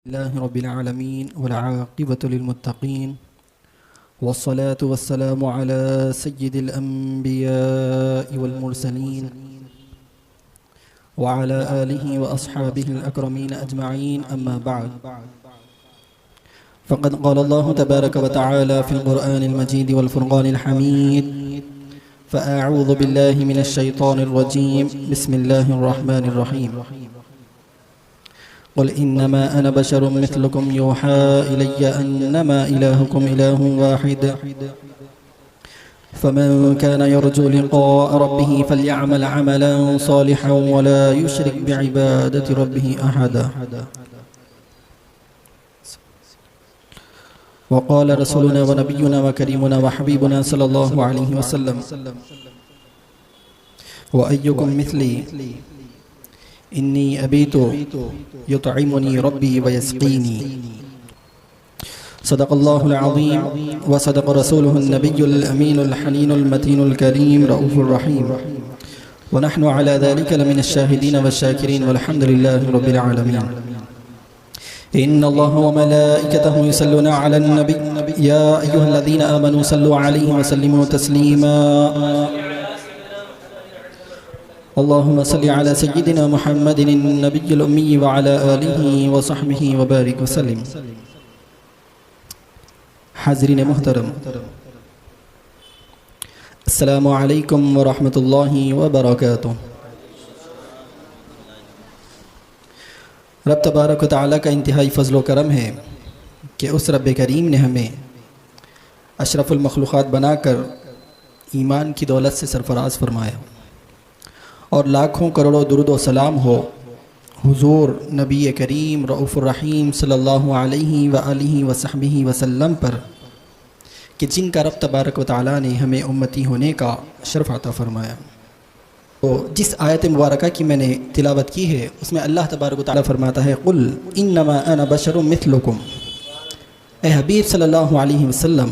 الله رب العالمين والعاقبة للمتقين والصلاة والسلام على سيد الأنبياء والمرسلين وعلى آله وأصحابه الأكرمين أجمعين، أما بعد، فقد قال الله تبارك وتعالى في القرآن المجيد والفرقان الحميد: فأعوذ بالله من الشيطان الرجيم، بسم الله الرحمن الرحيم. قل إنما أنا بشر مثلكم يوحى إلي أنما إلهكم إله واحد، فمن كان يرجو لقاء ربه فليعمل عملا صالحا ولا يشرك بعبادة ربه أحدا. وقال رسولنا ونبينا وكريمنا وحبيبنا صلى الله عليه وسلم: وأيكم مثلي إني أبيت يطعمني ربي ويسقيني. صدق الله العظيم وصدق رسوله النبي الأمين الحنين المتين الكريم رؤوف الرحيم، ونحن على ذلك لمن الشاهدين والشاكرين، والحمد لله رب العالمين. إن الله وملائكته يصلون على النبي يا أيها الذين آمنوا صلوا عليه وسلموا تسليما. اللهم صل على سيدنا محمد النبي الأمي وعلى آله وصحبه وبارك وسلم. حاضرین محترم، السلام علیکم ورحمۃ اللہ وبرکاتہ۔ رب تبارک و تعالیٰ کا انتہائی فضل و کرم ہے کہ اس رب کریم نے ہمیں اشرف المخلوقات بنا کر ایمان کی دولت سے سرفراز فرمایا، اور لاکھوں کروڑوں درود و سلام ہو حضور نبی کریم رؤوف الرحیم صلی اللہ علیہ وآلہ وصحبہ وسلم پر، کہ جن کا رب تبارک و تعالیٰ نے ہمیں امتی ہونے کا شرف عطا فرمایا۔ تو جس آیت مبارکہ کی میں نے تلاوت کی ہے، اس میں اللہ تبارک و تعالیٰ فرماتا ہے: قل انما انا بشر مثلکم، اے حبیب صلی اللہ علیہ وسلم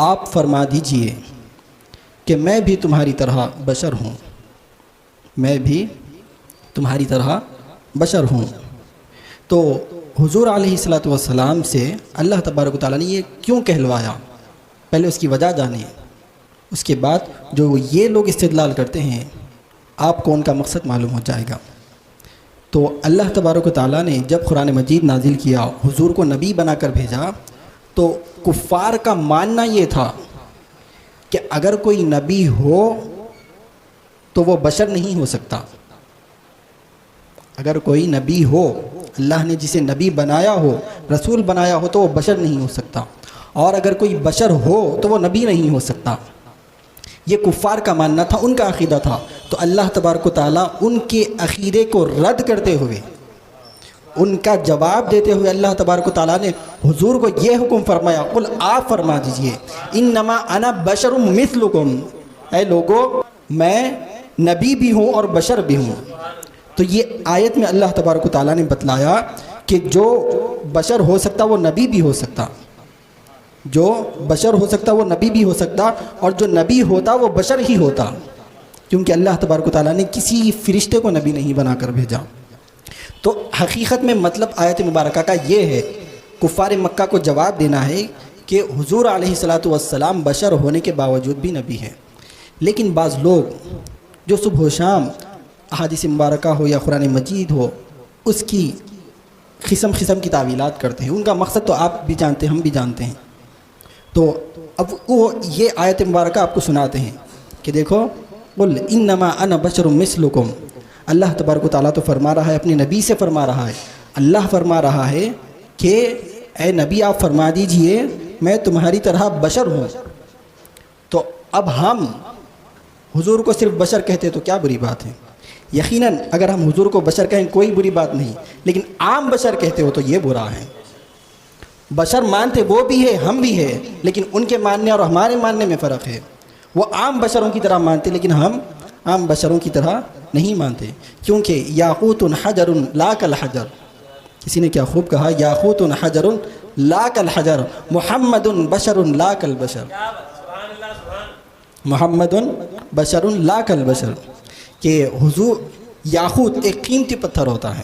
آپ فرما دیجئے کہ میں بھی تمہاری طرح بشر ہوں، میں بھی تمہاری طرح بشر ہوں۔ تو حضور علیہ السلام سے اللہ تبارک و تعالیٰ نے یہ کیوں کہلوایا، پہلے اس کی وجہ جانیں، اس کے بعد جو یہ لوگ استدلال کرتے ہیں آپ کو ان کا مقصد معلوم ہو جائے گا۔ تو اللہ تبارک و تعالیٰ نے جب قرآن مجید نازل کیا، حضور کو نبی بنا کر بھیجا، تو کفار کا ماننا یہ تھا کہ اگر کوئی نبی ہو تو وہ بشر نہیں ہو سکتا۔ اگر کوئی نبی ہو، اللہ نے جسے نبی بنایا ہو، رسول بنایا ہو، تو وہ بشر نہیں ہو سکتا، اور اگر کوئی بشر ہو تو وہ نبی نہیں ہو سکتا۔ یہ کفار کا ماننا تھا، ان کا عقیدہ تھا۔ تو اللہ تبارک و تعالیٰ ان کے عقیدے کو رد کرتے ہوئے، ان کا جواب دیتے ہوئے، اللہ تبارک و تعالیٰ نے حضور کو یہ حکم فرمایا: قل آپ فرما دیجئے انما انا بشر مثلکم، اے لوگو میں نبی بھی ہوں اور بشر بھی ہوں۔ تو یہ آیت میں اللہ تبارک و تعالیٰ نے بتلایا کہ جو بشر ہو سکتا وہ نبی بھی ہو سکتا، جو بشر ہو سکتا وہ نبی بھی ہو سکتا، اور جو نبی ہوتا وہ بشر ہی ہوتا، کیونکہ اللہ تبارک و تعالیٰ نے کسی فرشتے کو نبی نہیں بنا کر بھیجا۔ تو حقیقت میں مطلب آیت مبارکہ کا یہ ہے، کفار مکہ کو جواب دینا ہے کہ حضور علیہ السلام بشر ہونے کے باوجود بھی نبی ہے۔ لیکن بعض لوگ جو صبح و شام احادیث مبارکہ ہو یا قرآن مجید ہو، اس کی قسم قسم کی تعویلات کرتے ہیں، ان کا مقصد تو آپ بھی جانتے ہیں، ہم بھی جانتے ہیں۔ تو اب وہ یہ آیت مبارکہ آپ کو سناتے ہیں کہ دیکھو، قل انما انا بشر مثلکم، اللہ تبارک و تعالیٰ تو فرما رہا ہے، اپنے نبی سے فرما رہا ہے، اللہ فرما رہا ہے کہ اے نبی آپ فرما دیجئے میں تمہاری طرح بشر ہوں۔ تو اب ہم حضور کو صرف بشر کہتے تو کیا بری بات ہے؟ یقیناً اگر ہم حضور کو بشر کہیں کوئی بری بات نہیں، لیکن عام بشر کہتے ہو تو یہ برا ہے۔ بشر مانتے وہ بھی ہے، ہم بھی ہے، لیکن ان کے ماننے اور ہمارے ماننے میں فرق ہے۔ وہ عام بشروں کی طرح مانتے، لیکن ہم عام بشروں کی طرح نہیں مانتے، کیونکہ یاقوت حجر لا کالحجر، کسی نے کیا خوب کہا، یاقوت حجر لا کالحجر، محمد بشر لا کالبشر، محمد بشر لا کالبشر، کہ حضور یاقوت ایک قیمتی پتھر ہوتا ہے،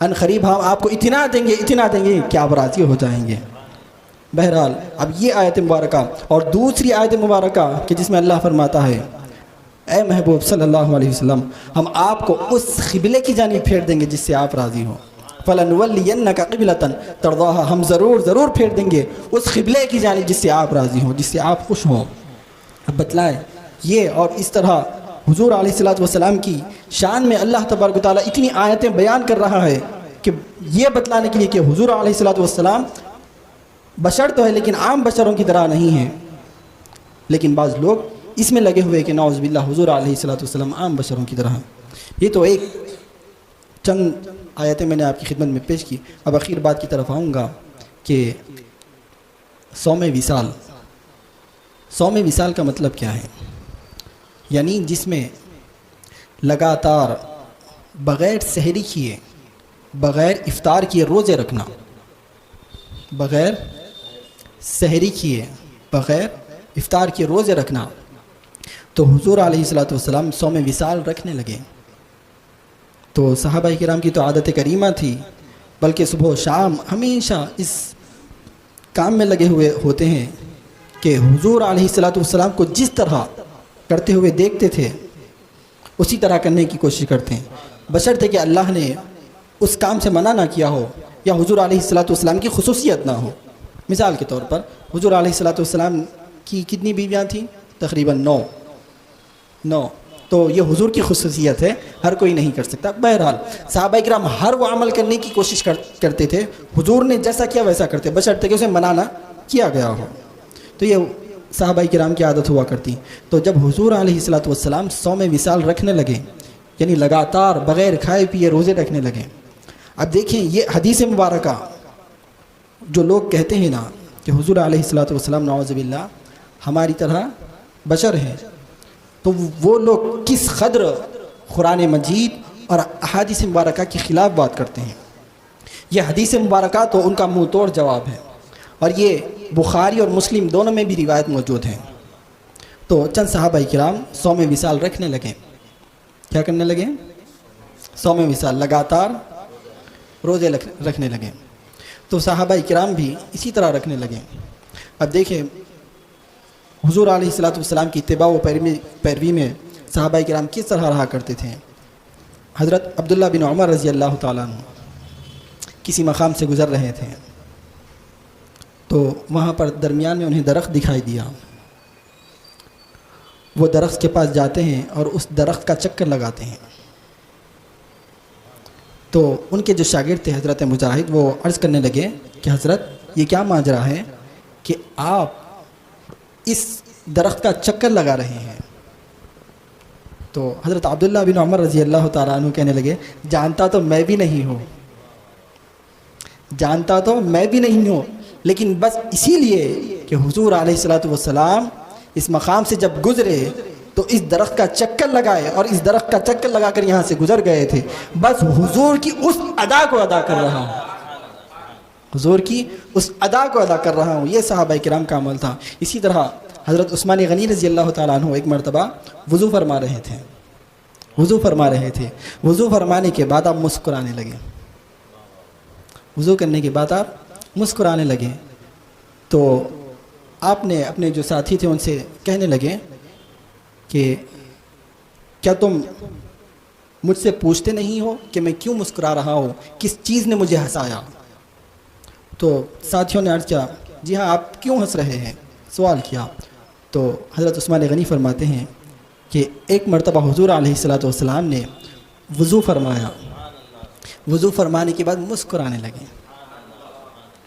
ان قریب ہم آپ کو اتنا دیں گے کہ آپ راضی ہو جائیں گے۔ بہرحال اب یہ آیت مبارکہ اور دوسری آیت مبارکہ کہ جس میں اللہ فرماتا ہے اے محبوب صلی اللہ علیہ وسلم ہم آپ کو اس قبلے کی جانب پھیر دیں گے جس سے آپ راضی ہوں۔ فَلَنُوَلِّيَنَّكَ قِبْلَةً تَرْضَاهَا ہم ضرور پھیر دیں گے اس قبلے کی جانب جس سے آپ راضی ہوں، جس سے آپ خوش ہوں۔ اب بتلائیں یہ اور اس طرح حضور علیہ الصلوۃ والسلام کی شان میں اللہ تبارک و تعالیٰ اتنی آیتیں بیان کر رہا ہے کہ یہ بتلانے کے لیے کہ حضور علیہ الصلوۃ والسلام بشر تو ہے لیکن عام بشروں کی طرح نہیں ہیں، لیکن بعض لوگ اس میں لگے ہوئے کہ نعوذ باللہ حضور علیہ الصلوۃ والسلام عام بشروں کی طرح ہیں۔ یہ تو ایک چند آیتیں میں نے آپ کی خدمت میں پیش کی۔ اب اخیر بات کی طرف آؤں گا کہ صوم وصال کا مطلب کیا ہے؟ یعنی جس میں لگاتار بغیر سحری کیے، بغیر افطار کیے روزے رکھنا، بغیر سحری کیے، بغیر افطار کیے روزے رکھنا، تو حضور علیہ الصلوۃ والسلام صوم وصال رکھنے لگے۔ تو صحابہ کرام کی تو عادت کریمہ تھی، بلکہ صبح و شام ہمیشہ اس کام میں لگے ہوئے ہوتے ہیں کہ حضور علیہ الصلوۃ والسلام کو جس طرح کرتے ہوئے دیکھتے تھے اسی طرح کرنے کی کوشش کرتے ہیں، بشرطے کہ اللہ نے اس کام سے منع نہ کیا ہو یا حضور علیہ الصلوۃ والسلام کی خصوصیت نہ ہو۔ مثال کے طور پر حضور علیہ الصلوۃ والسلام کی کتنی بیویاں تھیں؟ تقریباً 9۔ تو یہ حضور کی خصوصیت ہے، ہر کوئی نہیں کر سکتا۔ بہرحال صحابہ کرام ہر وہ عمل کرنے کی کوشش کرتے تھے، حضور نے جیسا کیا ویسا کرتے، بشرطے کہ اسے منع نہ کیا گیا ہو۔ تو یہ صحابہ کرام کی عادت ہوا کرتی۔ تو جب حضور علیہ الصلوۃ والسلام صوم وصال رکھنے لگے، یعنی لگاتار بغیر کھائے پیے روزے رکھنے لگے، اب دیکھیں یہ حدیث مبارکہ جو لوگ کہتے ہیں نا کہ حضور علیہ الصلوۃ والسلام نعوذ باللہ ہماری طرح بشر ہیں، تو وہ لوگ کس قدر قرآن مجید اور احادیث مبارکہ کے خلاف بات کرتے ہیں۔ یہ حدیث مبارکہ تو ان کا منہ توڑ جواب ہے، اور یہ بخاری اور مسلم دونوں میں بھی روایت موجود ہیں۔ تو چند صحابہ کرام صوم وصال رکھنے لگے۔ کیا کرنے لگے؟ صوم وصال، لگاتار روزے رکھنے لگے۔ تو صحابہ کرام بھی اسی طرح رکھنے لگے۔ اب دیکھیں حضور علیہ الصلوۃ والسلام کی اتباع و پیروی میں صحابہ کرام کس طرح رہا کرتے تھے۔ حضرت عبداللہ بن عمر رضی اللہ تعالیٰ عنہ کسی مقام سے گزر رہے تھے، تو وہاں پر درمیان میں انہیں درخت دکھائی دیا۔ وہ درخت کے پاس جاتے ہیں اور اس درخت کا چکر لگاتے ہیں۔ تو ان کے جو شاگرد تھے حضرت مجاہد، وہ عرض کرنے لگے کہ حضرت یہ کیا ماجرا ہے کہ آپ اس درخت کا چکر لگا رہے ہیں؟ تو حضرت عبداللہ بن عمر رضی اللہ تعالیٰ عنہ کہنے لگے جانتا تو میں بھی نہیں ہوں، لیکن بس اسی لیے کہ حضور علیہ الصلوۃ والسلام اس مقام سے جب گزرے تو اس درخت کا چکر لگائے اور اس درخت کا چکر لگا کر یہاں سے گزر گئے تھے، بس حضور کی اس ادا کو ادا کر رہا ہوں، حضور کی اس ادا کو ادا کر رہا ہوں۔ یہ صحابہ کرام کا عمل تھا۔ اسی طرح حضرت عثمان غنی رضی اللہ تعالیٰ عنہ ایک مرتبہ وضو فرما رہے تھے۔ وضو فرمانے کے بعد آپ مسکرانے لگے، وضو کرنے کے بعد آپ مسکرانے لگے۔ تو آپ نے اپنے جو ساتھی تھے ان سے کہنے لگے کہ کیا تم مجھ سے پوچھتے نہیں ہو کہ میں کیوں مسکرا رہا ہوں، کس چیز نے مجھے ہنسایا؟ تو ساتھیوں نے عرض کیا جی ہاں آپ کیوں ہنس رہے ہیں، سوال کیا۔ تو حضرت عثمان غنی فرماتے ہیں کہ ایک مرتبہ حضور علیہ الصلوۃ والسلام نے وضو فرمایا، وضو فرمانے کے بعد مسکرانے لگے،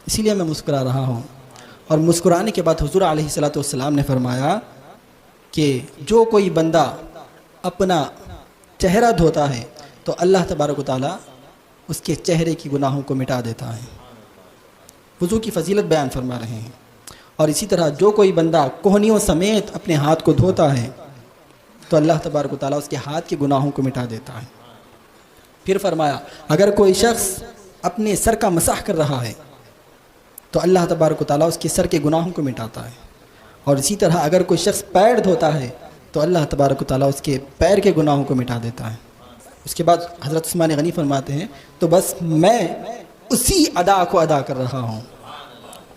اسی لیے میں مسکرا رہا ہوں۔ اور مسکرانے کے بعد حضور علیہ الصلوۃ والسلام نے فرمایا کہ جو کوئی بندہ اپنا چہرہ دھوتا ہے تو اللہ تبارک و تعالیٰ اس کے چہرے کی گناہوں کو مٹا دیتا ہے۔ وضو کی فضیلت بیان فرما رہے ہیں۔ اور اسی طرح جو کوئی بندہ کوہنیوں سمیت اپنے ہاتھ کو دھوتا ہے تو اللہ تبارک و تعالیٰ اس کے ہاتھ کے گناہوں کو مٹا دیتا ہے۔ پھر فرمایا اگر کوئی شخص اپنے سر کا مسح کر رہا ہے تو اللہ تبارک و تعالیٰ اس کے سر کے گناہوں کو مٹاتا ہے۔ اور اسی طرح اگر کوئی شخص پیر دھوتا ہے تو اللہ تبارک و تعالیٰ اس کے پیر کے گناہوں کو مٹا دیتا ہے۔ اس کے بعد حضرت عثمان غنی فرماتے ہیں تو بس میں اسی ادا کو ادا کر رہا ہوں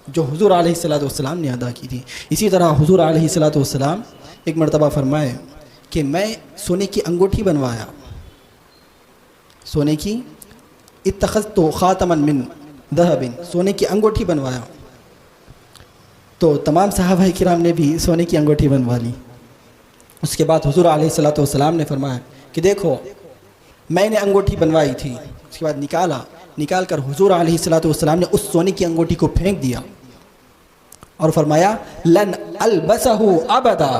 جو حضور علیہ السلام نے ادا کی تھی۔ اسی طرح حضور علیہ السلام ایک مرتبہ فرمائے کہ میں سونے کی انگوٹھی بنوایا، سونے کی اتخذت خاتما من ذهب، سونے کی انگوٹھی بنوایا، تو تمام صحابہ کرام نے بھی سونے کی انگوٹھی بنوا لی۔ اس کے بعد حضور علیہ السلام نے فرمایا کہ دیکھو میں نے انگوٹھی بنوائی تھی، اس کے بعد نکال کر حضور علیہ السلام نے اس سونے کی انگوٹھی کو پھینک دیا اور فرمایا لن البسہ ابدا،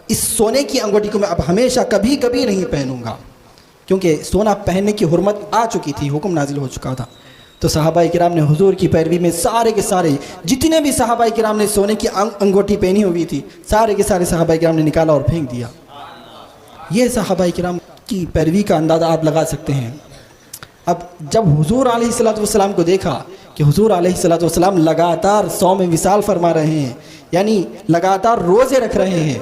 اس سونے کی انگوٹھی کو میں اب ہمیشہ کبھی نہیں پہنوں گا، کیونکہ سونا پہننے کی حرمت آ چکی تھی، حکم نازل ہو چکا تھا۔ تو صحابہ کرام نے حضور کی پیروی میں سارے کے سارے جتنے بھی صحابہ کرام نے سونے کی انگوٹھی پہنی ہوئی تھی سارے کے سارے صحابہ کرام نے نکالا اور پھینک دیا۔ یہ صحابہ کرام کی پیروی کا اندازہ آپ لگا سکتے ہیں۔ اب جب حضور علیہ السلام کو دیکھا کہ حضور علیہ السلام لگاتار صوم وصال فرما رہے ہیں، یعنی لگاتار روزے رکھ رہے ہیں،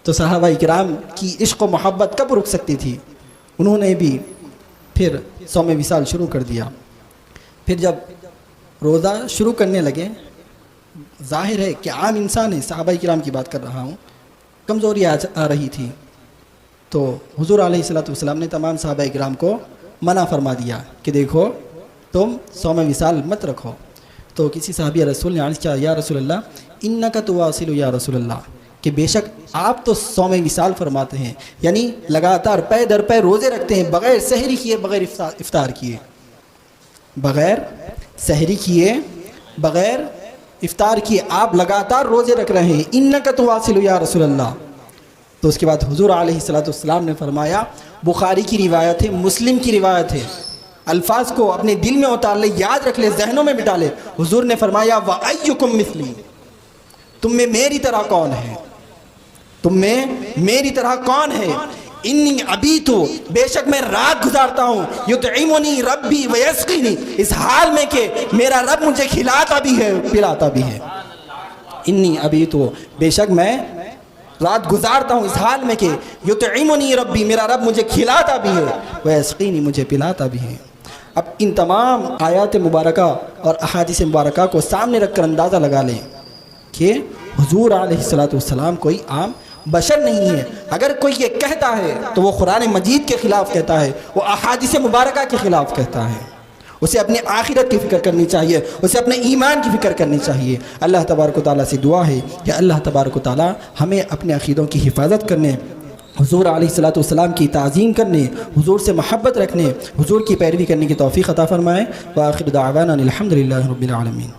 تو صحابہ کرام کی عشق و محبت کب رک سکتی تھی؟ انہوں نے بھی پھر صوم وصال شروع کر دیا۔ پھر جب روزہ شروع کرنے لگے، ظاہر ہے کہ عام انسان ہے، صحابہ کرام کی بات کر رہا ہوں، کمزوری آ رہی تھی، تو حضور علیہ السلام نے تمام صحابہ کرام کو منع فرما دیا کہ دیکھو تم صوم وصال مت رکھو۔ تو کسی صحابی رسول نے عرض کیا یا رسول اللہ انک تواصل یا رسول اللہ، کہ بے شک آپ تو صوم وصال فرماتے ہیں، یعنی لگاتار پے در پے روزے رکھتے ہیں، بغیر سحری کیے، بغیر افطار کیے، بغیر سحری کیے، بغیر افطار کیے آپ لگاتار روزے رکھ رہے ہیں، انک تواصل یا رسول اللہ۔ تو اس کے بعد حضور علیہ السلام نے فرمایا، بخاری کی روایت ہے، مسلم کی روایت ہے، الفاظ کو اپنے دل میں اتار لے، یاد رکھ لے، ذہنوں میں بٹا لے۔ حضور نے فرمایا وَأَيُّكُمْ مِثْلِي، تم میں میری طرح کون ہے، تم میں میری طرح کون ہے؟ انی ابیتو، بے شک میں رات گزارتا ہوں، یطعمنی ربی ویسقینی، اس حال میں کہ میرا رب مجھے کھلاتا بھی ہے پلاتا بھی ہے۔ انی ابیتو، بے شک میں رات گزارتا ہوں اس حال میں کہ یطعمنی ربی، میرا رب مجھے کھلاتا بھی ہے، ویسقینی، مجھے پلاتا بھی ہے۔ اب ان تمام آیات مبارکہ اور احادیث مبارکہ کو سامنے رکھ کر اندازہ لگا لیں کہ حضور علیہ السلام کوئی عام بشر نہیں ہے۔ اگر کوئی یہ کہتا ہے تو وہ قرآن مجید کے خلاف کہتا ہے، وہ احادیث مبارکہ کے خلاف کہتا ہے۔ اسے اپنی آخرت کی فکر کرنی چاہیے، اسے اپنے ایمان کی فکر کرنی چاہیے۔ اللہ تبارک و تعالیٰ سے دعا ہے کہ اللہ تبارک و تعالیٰ ہمیں اپنے عقیدوں کی حفاظت کرنے، حضور علیہ السلام کی تعظیم کرنے، حضور سے محبت رکھنے، حضور کی پیروی کرنے کی توفیق عطا فرمائے۔ وآخر دعوانا الحمد للہ رب العالمین۔